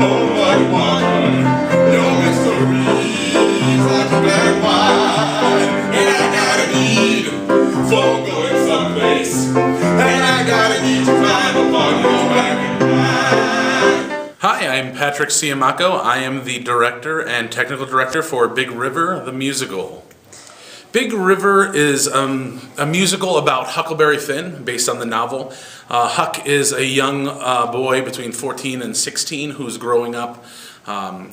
Oh, white wine, no mysteries like black wine. And I got a need for going someplace. And I got a need to climb upon your wagon ride. Hi, I'm Patrick Siamaco. I am the director and technical director for Big River, the musical. Big River is a musical about Huckleberry Finn, based on the novel. Huck is a young boy between 14 and 16 who's growing up.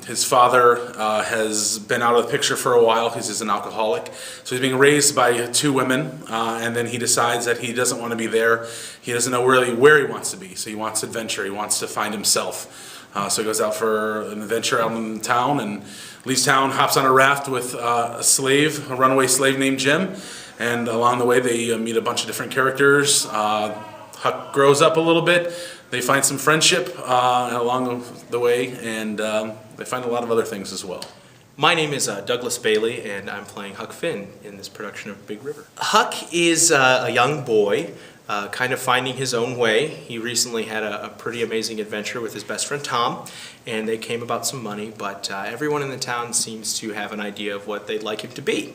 His father has been out of the picture for a while because he's an alcoholic. So he's being raised by two women, and then he decides that he doesn't want to be there. He doesn't know really where he wants to be, so he wants adventure. He wants to find himself. So he goes out for an adventure out in town and leaves town, hops on a raft with a runaway slave named Jim. And along the way they meet a bunch of different characters. Huck grows up a little bit. They find some friendship along the way, and they find a lot of other things as well. My name is Douglas Bailey, and I'm playing Huck Finn in this production of Big River. Huck is a young boy, kind of finding his own way. He recently had a pretty amazing adventure with his best friend Tom, and they came about some money, but everyone in the town seems to have an idea of what they'd like him to be.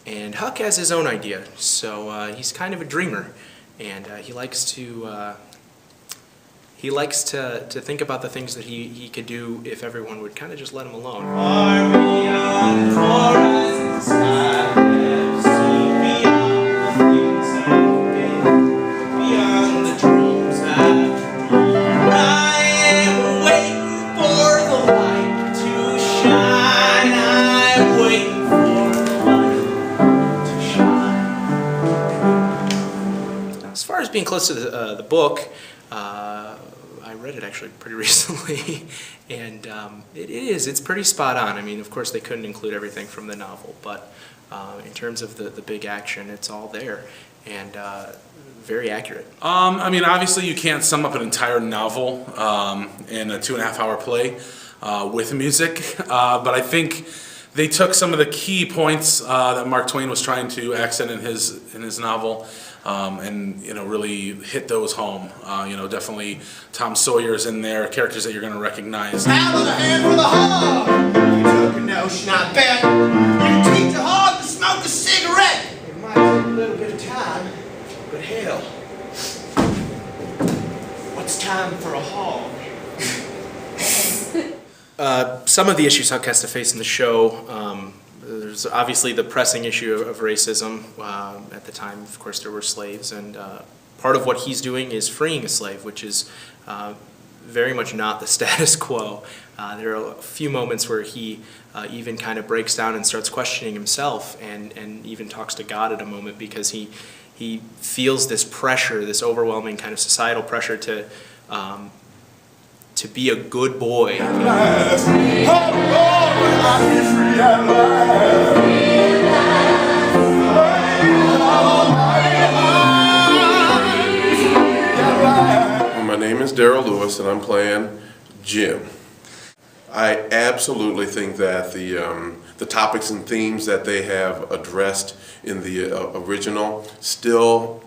And Huck has his own idea, so he's kind of a dreamer, and he likes to think about the things that he could do if everyone would kind of just let him alone. Far beyond the horizons I have seen, beyond the things I've been, beyond the dreams I've dreamed. I am waiting for the light to shine. I'm waiting for the light to shine. As far as being close to the book, I read it actually pretty recently, and it's pretty spot on. I mean, of course they couldn't include everything from the novel, but in terms of the big action, it's all there, and very accurate. I mean, obviously you can't sum up an entire novel in a 2.5-hour play with music, but I think they took some of the key points that Mark Twain was trying to accent in his novel, and really hit those home. Definitely Tom Sawyer's in there, characters that you're going to recognize. Out of the hand for the hog! You took a notion, I bet. You teach a hog to smoke a cigarette. It might take a little bit of time, but hell, what's time for a hog? Some of the issues Huck has to face in the show, there's obviously the pressing issue of racism. At the time, of course, there were slaves, and part of what he's doing is freeing a slave, which is very much not the status quo. There are a few moments where he even kind of breaks down and starts questioning himself, and even talks to God at a moment, because he feels this pressure, this overwhelming kind of societal pressure to be a good boy. My name is Daryl Lewis, and I'm playing Jim. I absolutely think that the topics and themes that they have addressed in the original still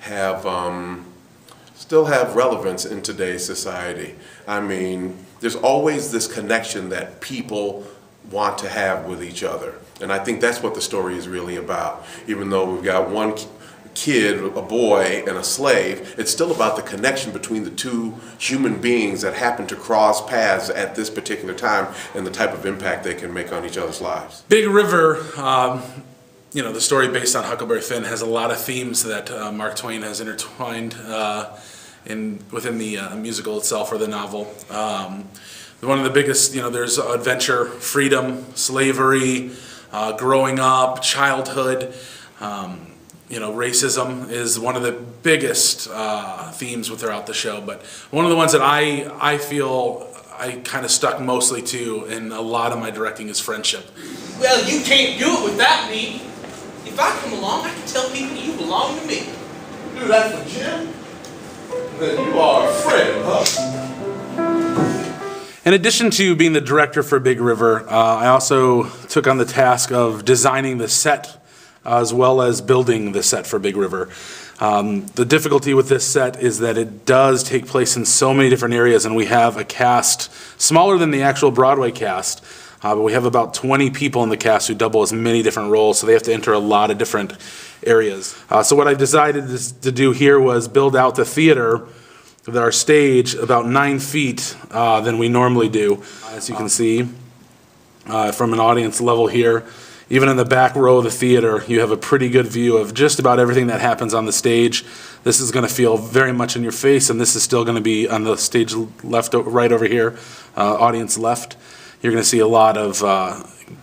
have relevance in today's society. I mean, there's always this connection that people want to have with each other, and I think that's what the story is really about. Even though we've got one kid, a boy, and a slave, it's still about the connection between the two human beings that happen to cross paths at this particular time, and the type of impact they can make on each other's lives. Big River, the story based on Huckleberry Finn, has a lot of themes that Mark Twain has intertwined within the musical itself, or the novel. One of the biggest, there's adventure, freedom, slavery, growing up, childhood. Racism is one of the biggest themes throughout the show, but one of the ones that I feel I kind of stuck mostly to in a lot of my directing is friendship. Well, you can't do it without me. If I come along, I can tell people you belong to me. Do that for Jim? Then you are a friend, huh? In addition to being the director for Big River, I also took on the task of designing the set as well as building the set for Big River. The difficulty with this set is that it does take place in so many different areas, and we have a cast smaller than the actual Broadway cast, but we have about 20 people in the cast who double as many different roles, so they have to enter a lot of different areas. So what I decided to do here was build out the theater, our stage, about 9 feet than we normally do. As you can see from an audience level here, even in the back row of the theater, you have a pretty good view of just about everything that happens on the stage. This is going to feel very much in your face, and this is still going to be on the stage right over here, audience left. You're going to see a lot of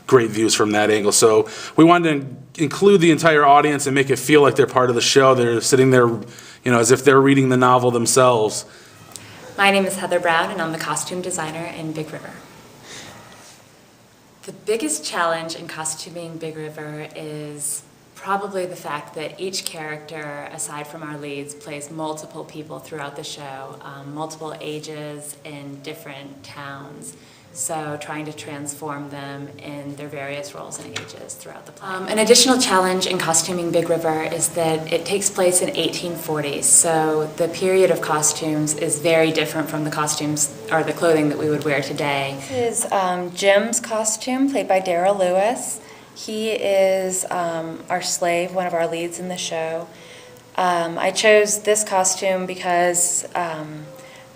great views from that angle. So we wanted to include the entire audience and make it feel like they're part of the show. They're sitting there, as if they're reading the novel themselves. My name is Heather Brown, and I'm the costume designer in Big River. The biggest challenge in costuming Big River is probably the fact that each character, aside from our leads, plays multiple people throughout the show, multiple ages in different towns. So trying to transform them in their various roles and ages throughout the play. An additional challenge in costuming Big River is that it takes place in 1840s. So the period of costumes is very different from the costumes or the clothing that we would wear today. This is Jim's costume, played by Darrell Lewis. He is our slave, one of our leads in the show. I chose this costume because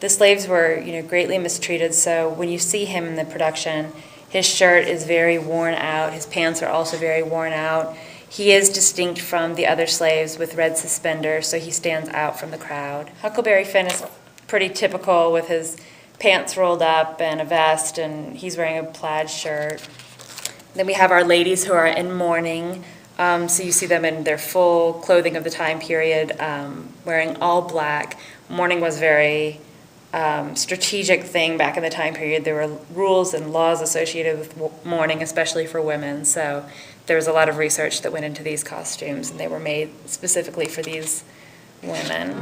the slaves were, greatly mistreated, so when you see him in the production, his shirt is very worn out, his pants are also very worn out. He is distinct from the other slaves with red suspenders, so he stands out from the crowd. Huckleberry Finn is pretty typical with his pants rolled up and a vest, and he's wearing a plaid shirt. Then we have our ladies who are in mourning, so you see them in their full clothing of the time period, wearing all black. Mourning was very strategic thing back in the time period. There were rules and laws associated with mourning, especially for women. So there was a lot of research that went into these costumes, and they were made specifically for these women.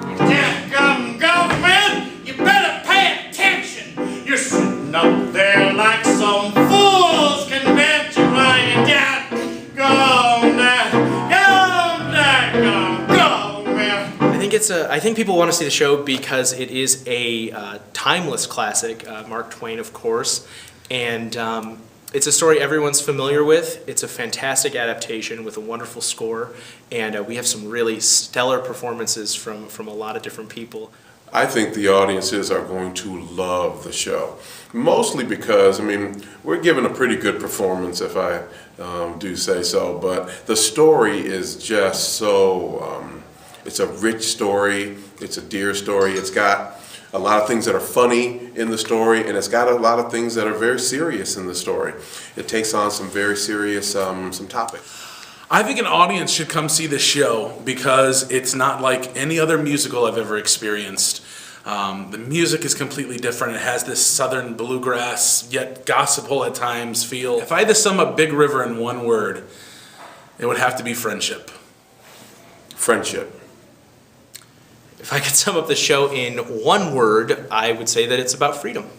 Government, you better pay attention. You're sitting up there like some fool's convention lying down. Go now, I think people want to see the show because it is a timeless classic, Mark Twain, of course, and it's a story everyone's familiar with. It's a fantastic adaptation with a wonderful score, and we have some really stellar performances from a lot of different people. I think the audiences are going to love the show, mostly because, we're giving a pretty good performance, if I do say so, but the story is just so, it's a rich story, it's a dear story, it's got a lot of things that are funny in the story, and it's got a lot of things that are very serious in the story. It takes on some very serious some topics. I think an audience should come see this show because it's not like any other musical I've ever experienced. The music is completely different. It has this southern bluegrass, yet gospel at times feel. If I had to sum up Big River in one word, it would have to be friendship. Friendship. If I could sum up the show in one word, I would say that it's about freedom.